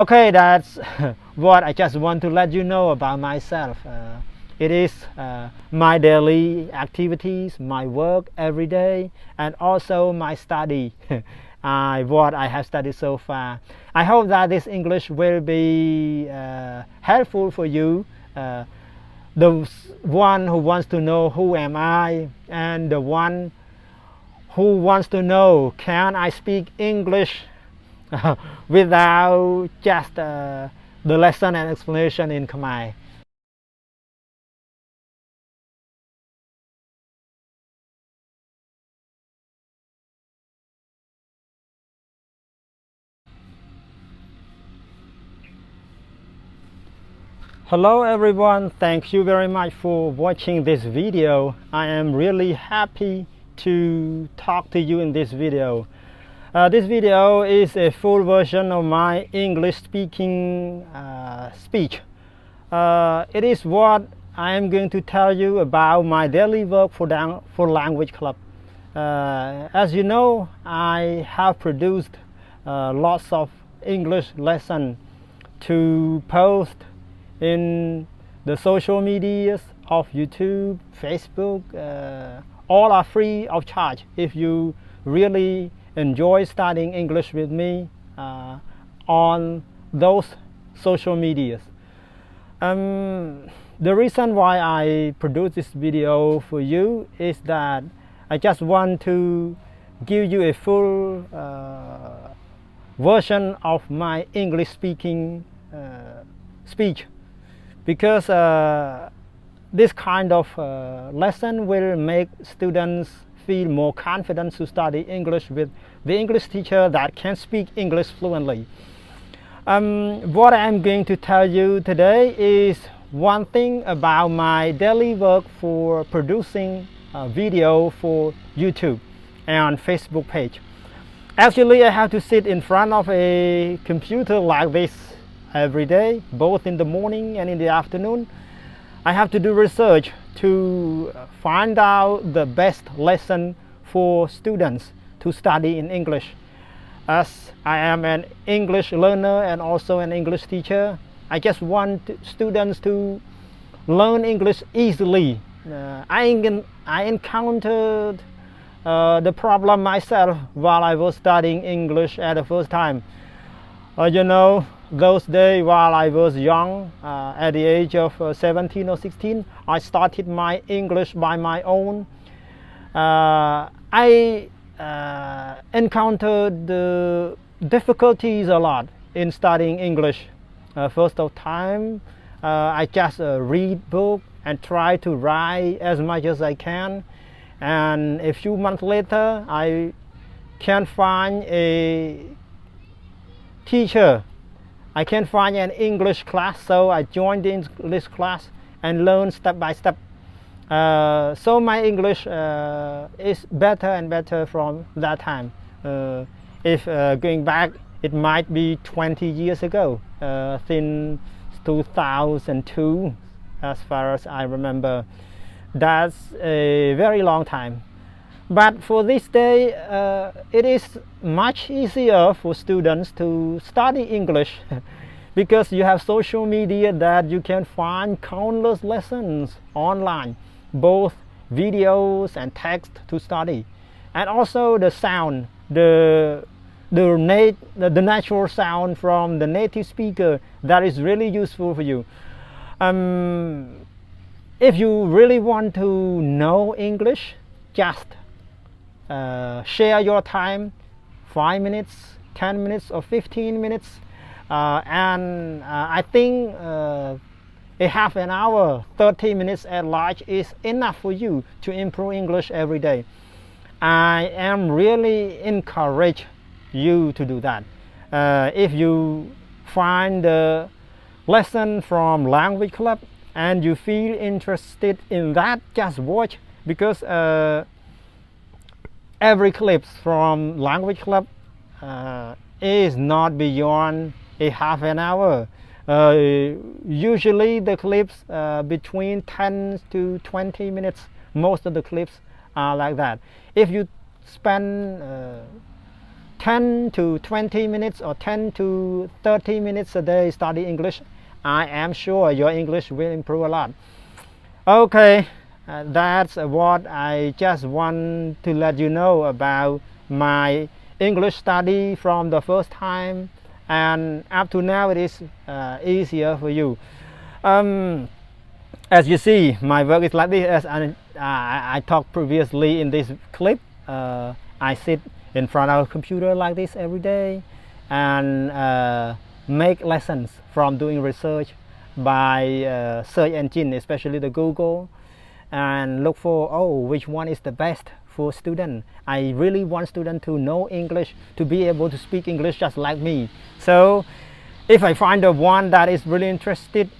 Okay, that's what I just want to let you know about myself. It is my daily activities, my work every day, and also my study. What I have studied so far. I hope that this English will be helpful for you. The one who wants to know who am I, and the one who wants to know can I speak English without just the lesson and explanation in Khmer. Hello everyone, thank you very much for watching this video. I am really happy to talk to you in this video. This video is a full version of my English speaking speech. It is what I am going to tell you about my daily work for Language Club. As you know, I have produced lots of English lessons to post in the social medias of YouTube, Facebook. All are free of charge if you really enjoy studying English with me on those social medias. The reason why I produce this video for you is that I just want to give you a full version of my English speaking speech, because this kind of lesson will make students feel more confident to study English with the English teacher that can speak English fluently. What I'm going to tell you today is one thing about my daily work for producing a video for YouTube and Facebook page. Actually, I have to sit in front of a computer like this every day, both in the morning and in the afternoon. I have to do research to find out the best lesson for students to study in English. As I am an English learner and also an English teacher, I just want students to learn English easily. I encountered the problem myself while I was studying English at the first time. You know, those days while I was young, at the age of 17 or 16, I started my English by my own. I encountered the difficulties a lot in studying English. First of time, I just read book and try to write as much as I can. And a few months later, I can't find a teacher. I can't find an English class, so I joined the English class and learned step by step. So my English is better and better from that time. If going back, it might be 20 years ago, since 2002, as far as I remember. That's a very long time. But for this day, it is much easier for students to study English because you have social media that you can find countless lessons online, both videos and text to study, and also the sound, the natural sound from the native speaker that is really useful for you. If you really want to know English, just share your time, 5 minutes, 10 minutes or 15 minutes, and I think a half an hour, 30 minutes at large is enough for you to improve English every day. I am really encourage you to do that. If you find the lesson from Language Club and you feel interested in that, just watch, because every clip from Language Club is not beyond a half an hour. Usually the clips between 10 to 20 minutes. Most of the clips are like that. If you spend 10 to 20 minutes or 10 to 30 minutes a day study English, I am sure your English will improve a lot. Okay, that's what I just want to let you know about my English study from the first time, and up to now it is easier for you. As you see, my work is like this. As I talked previously in this clip, I sit in front of a computer like this every day and make lessons from doing research by search engine, especially the Google, and look for which one is the best for student. I really want students to know English, to be able to speak English just like me. So if I find the one that is really interesting,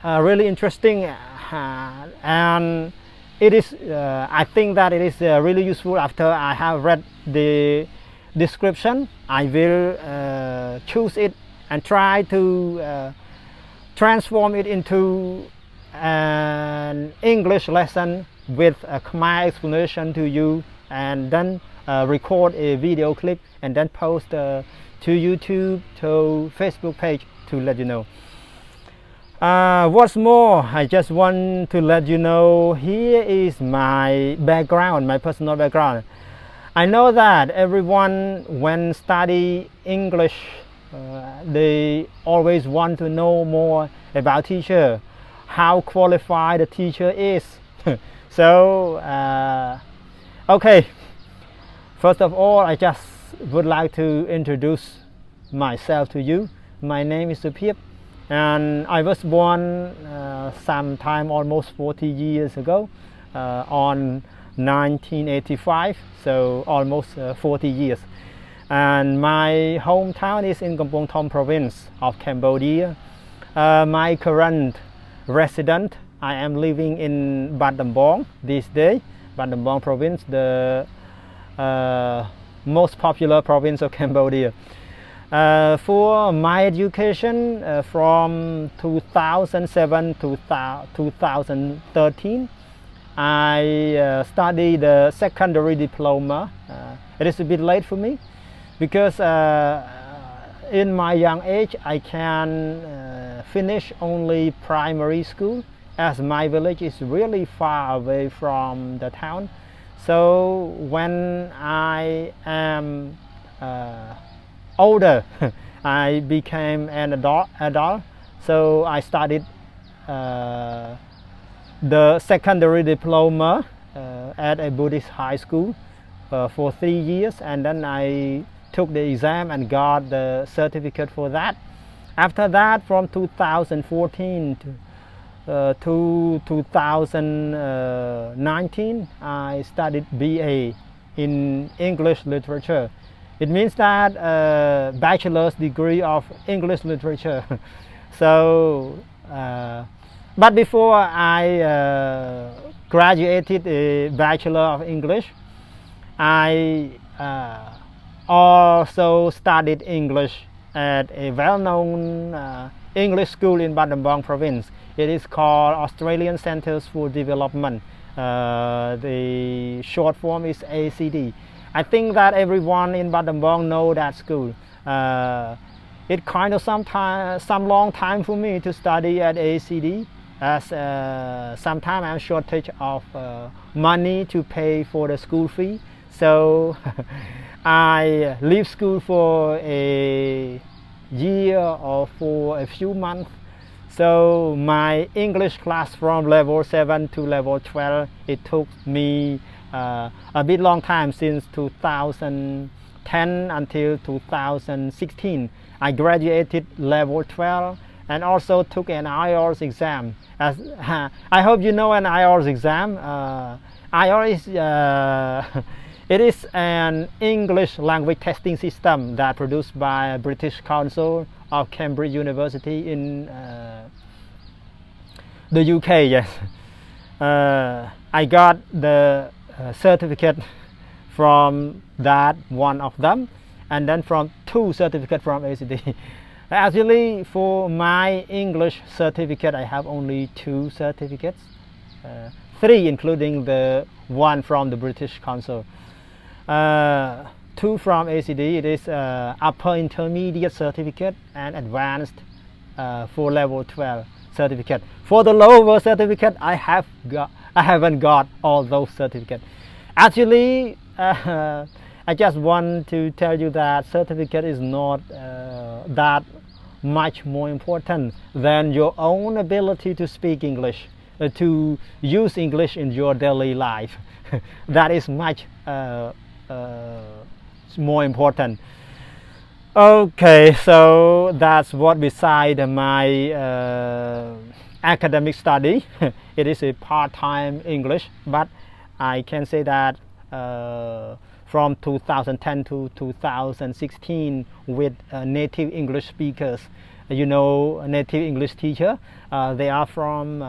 and it is I think that it is really useful after I have read the description, I will choose it and try to transform it into an English lesson with a Khmer explanation to you, and then record a video clip and then post to YouTube, to Facebook page to let you know. What's more, I just want to let you know, here is my background, my personal background. I know that everyone, when study English, they always want to know more about teacher, how qualified the teacher is. So, okay, first of all, I just would like to introduce myself to you. My name is Suphip, and I was born sometime almost 40 years ago, on 1985, so almost 40 years. And my hometown is in Kampong Thom province of Cambodia. My current resident, I am living in Bat Dambong these days. Bat Dambong province, the most popular province of Cambodia. For my education, from 2007 to 2013, I studied the secondary diploma. It is a bit late for me because in my young age I can finish only primary school, as my village is really far away from the town. So when I am older, I became an adult, so I studied the secondary diploma at a Buddhist high school for 3 years, and then I took the exam and got the certificate for that. After that, from 2014 to 2019, I studied BA in English literature. It means that bachelor's degree of English literature. So, but before I graduated a Bachelor of English, I also studied English at a well-known English school in Bat Dambong province. It is called Australian Centers for Development. The short form is ACD. I think that everyone in Bat Dambong know that school. It kind of some long time for me to study at ACD, as sometimes I'm shortage of money to pay for the school fee. So I leave school for a year or for a few months. So my English class from level 7 to level 12, it took me a bit long time, since 2010 until 2016. I graduated level 12 and also took an IELTS exam. As I hope you know an IELTS exam. IELTS is it is an English language testing system that produced by British Council of Cambridge University in the UK. Yes, I got the certificate from that one of them, and then from 2 certificates from ACD. Actually, for my English certificate, I have only 2 certificates, 3 including the one from the British Council. 2 from ACD, it is upper intermediate certificate and advanced for level 12 certificate. For the lower certificate, I haven't got all those certificates. Actually, I just want to tell you that certificate is not that much more important than your own ability to speak English, to use English in your daily life. That is much more important. Okay, so that's what beside my academic study. It is a part-time English, but I can say that from 2010 to 2016 with native English speakers. You know, native English teacher, they are from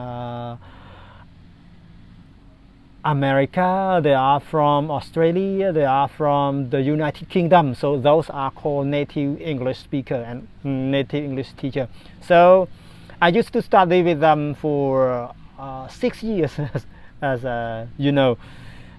America, they are from Australia, they are from the United Kingdom. So those are called native English speaker and native English teacher. So I used to study with them for 6 years, as you know.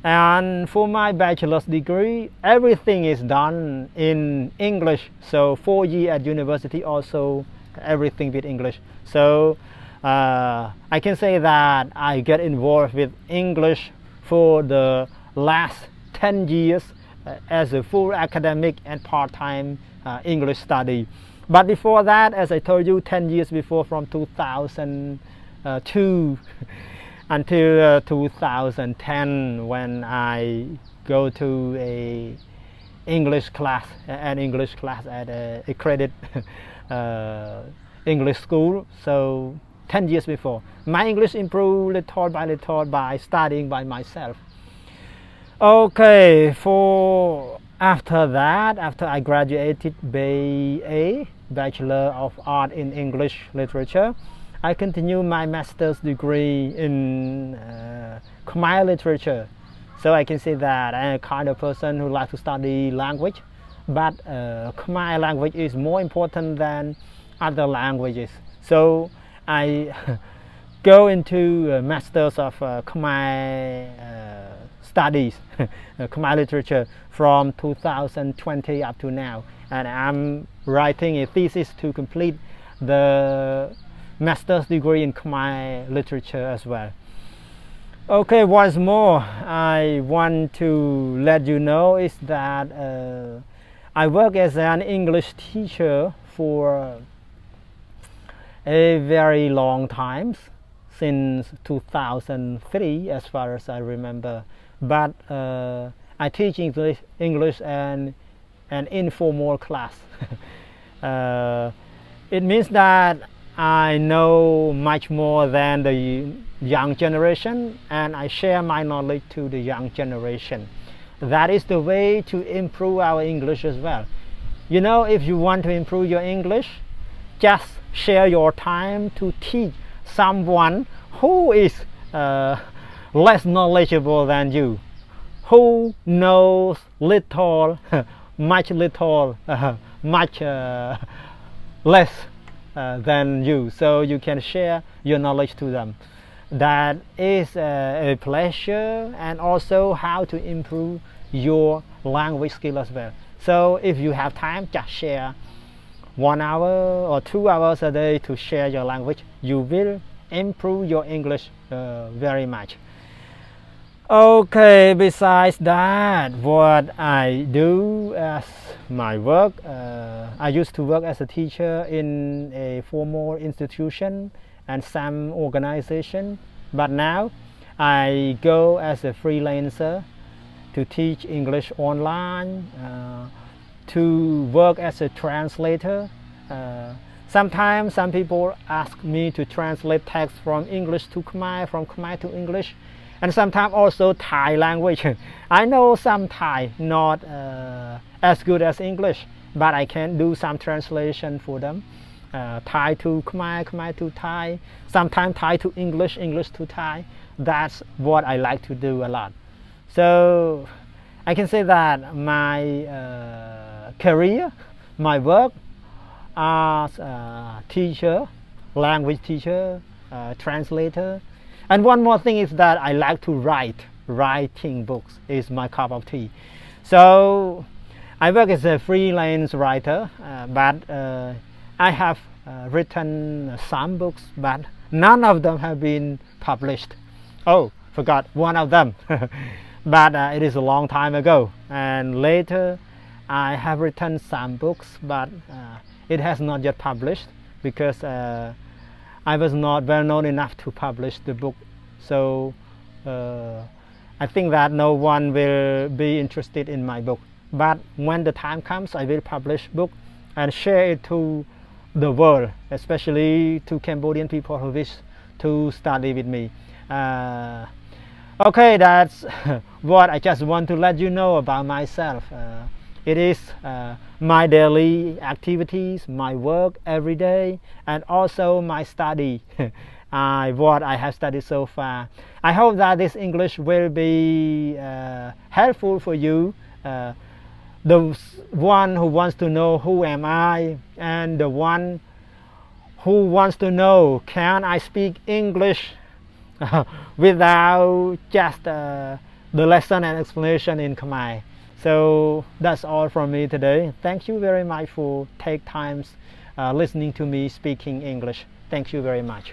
And for my bachelor's degree, everything is done in English. So 4 years at university also everything with English. So I can say that I get involved with English for the last 10 years as a full academic and part-time English study. But before that, as I told you, 10 years before, from 2002 until 2010, when I go to an English class at a credit English school. So 10 years before, my English improved little by studying by myself. Okay, for after that, after I graduated BA, Bachelor of Art in English Literature, I continue my master's degree in Khmer literature. So I can say that I'm a kind of person who likes to study language, but Khmer language is more important than other languages. So I go into masters of Khmer studies, Khmer literature, from 2020 up to now, and I'm writing a thesis to complete the master's degree in Khmer literature as well. Okay, once more, I want to let you know is that I work as an English teacher for a very long time, since 2003 as far as I remember. But I teach English and an informal class. It means that I know much more than the young generation, and I share my knowledge to the young generation. That is the way to improve our English as well. You know, if you want to improve your English, just share your time to teach someone who is less knowledgeable than you, who knows little, much less than you, so you can share your knowledge to them. That is a pleasure, and also how to improve your language skill as well. So if you have time, just share 1 hour or 2 hours a day to share your language. You will improve your English very much. Okay, besides that, what I do as my work, I used to work as a teacher in a formal institution and some organization, but now I go as a freelancer to teach English online, to work as a translator. Sometimes some people ask me to translate text from English to Khmer, from Khmer to English, and sometimes also Thai language. I know some Thai, not as good as English, but I can do some translation for them. Thai to Khmer, Khmer to Thai, sometimes Thai to English, English to Thai. That's what I like to do a lot. So I can say that my career, my work as a teacher, language teacher, translator. And one more thing is that I like to write. Writing books is my cup of tea. So I work as a freelance writer, but I have written some books, but none of them have been published. Oh, forgot one of them. But it is a long time ago, and later I have written some books, but it has not yet published because I was not well known enough to publish the book. So I think that no one will be interested in my book. But when the time comes, I will publish book and share it to the world, especially to Cambodian people who wish to study with me. Okay, that's what I just want to let you know about myself. It is my daily activities, my work every day, and also my study. What I have studied so far. I hope that this English will be helpful for you. The one who wants to know who am I, and the one who wants to know can I speak English without just the lesson and explanation in Khmer. So that's all from me today. Thank you very much for take times listening to me speaking English. Thank you very much.